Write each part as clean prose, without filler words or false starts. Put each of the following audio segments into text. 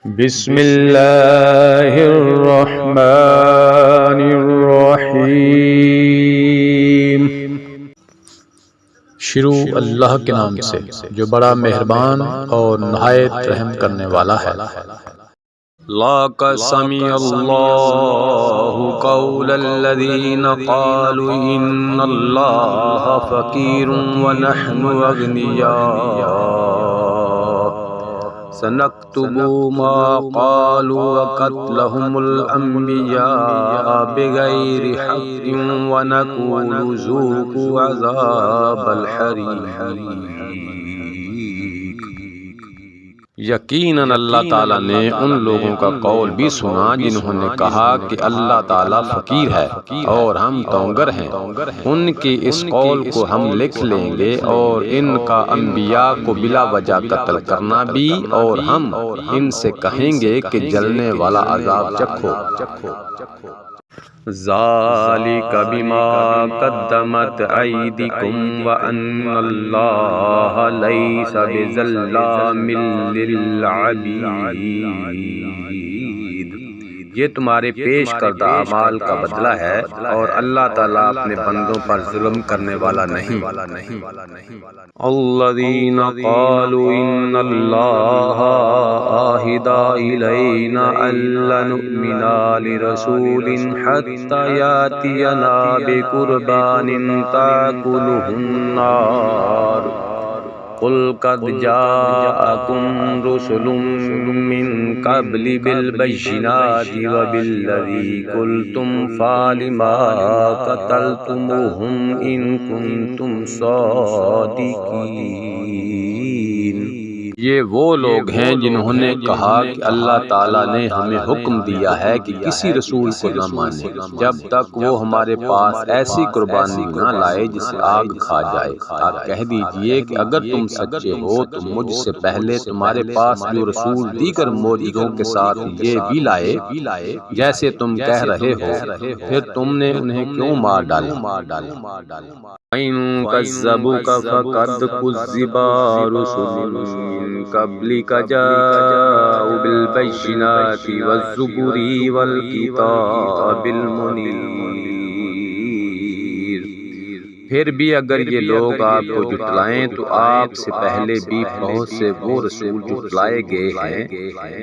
بسم اللہ الرحمن الرحیم۔ شروع اللہ کے نام سے جو بڑا مہربان اور نہایت رحم کرنے والا ہے۔ لَقَدْ سَمِعَ اللَّهُ قَوْلَ الَّذِينَ قَالُوا إِنَّ اللَّهَ فَقِيرٌ وَنَحْنُ أَغْنِيَاءُ سَنَكْتُبُ مَا قَالُوا وَقَتْلَهُمُ الْأَنبِيَاءَ بِغَيْرِ حَقٍّ وَنَقُولُ ذُوقُوا عَذَابَ الْحَرِيقِ۔ یقیناً اللہ تعالیٰ نے ان لوگوں کا قول بھی سنا جنہوں نے کہا کہ اللہ تعالیٰ فقیر ہے اور ہم تونگر ہیں۔ ان کے اس قول کو ہم لکھ لیں گے اور ان کا انبیاء کو بلا وجہ قتل کرنا بھی، اور ہم ان سے کہیں گے کہ جلنے والا عذاب چکھو۔ ذَلِكَ بِمَا قَدَّمَتْ أَيْدِيكُمْ وَأَنَّ اللَّهَ لَيْسَ بِظَلَّامٍ لِّلْعَبِيدِ۔ یہ تمہارے پیش کردہ اعمال کا بدلہ ہے، اور اللہ تعالیٰ اپنے بندوں پر ظلم کرنے والا نہیں۔ الذین قالوا ان اللہ عہد الینا الا نؤمن لرسول حتی یاتینا بقربان تاکلہ النار قل قد جاءکم رسل من قبل بالبینات وبالذی قلتم فلما قتلتموہم ان کنتم صادقین۔ یہ وہ لوگ ہیں جنہوں نے کہا کہ اللہ تعالیٰ نے ہمیں حکم دیا ہے کہ کسی رسول کو نہ مانیں جب تک وہ ہمارے پاس ایسی قربانی نہ لائے جسے آگ کھا جائے۔ آپ کہہ دیجئے کہ اگر تم سچے ہو تو مجھ سے پہلے تمہارے پاس جو رسول دیگر معجزوں کے ساتھ یہ بھی لائے جیسے تم کہہ رہے ہو، پھر تم نے انہیں کیوں مار ڈالا؟ وَإِن كَذَّبُوكَ فَقَدْ كُذِّبَ رُسُلٌ مِّن قَبْلِكَ جَاءُوا بِالْبَيِّنَاتِ وَالزُّبُرِ وَالْكِتَابِ الْمُنِيرِ۔ پھر بھی اگر یہ لوگ آپ کو جھٹلائیں تو آپ سے پہلے بھی بہت سے وہ رسول جھٹلائے گئے ہیں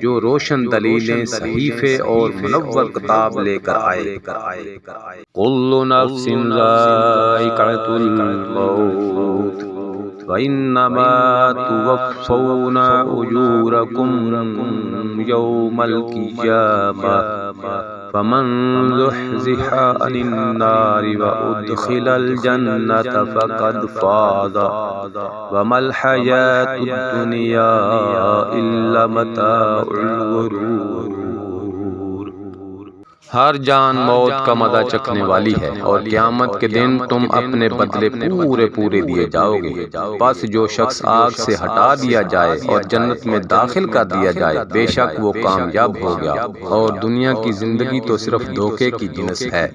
جو روشن دلیلیں، صحیفے اور منور کتاب لے کر آئے۔ کل نفس ذائقۃ الموت وإنما توفون أجوركم يوم القيامة فمن زحزح عن النار وأدخل الجنة فقد فاز وما الحياة الدنيا إلا متاع الغرور۔ ہر جان موت کا مزہ چکھنے والی ہے، اور قیامت کے دن تم اپنے بدلے پورے دیے جاؤ گے۔ بس جو شخص آگ سے ہٹا دیا جائے اور جنت میں داخل کر دیا جائے، بے شک وہ کامیاب ہو گیا، اور دنیا کی زندگی تو صرف دھوکے کی جنس ہے۔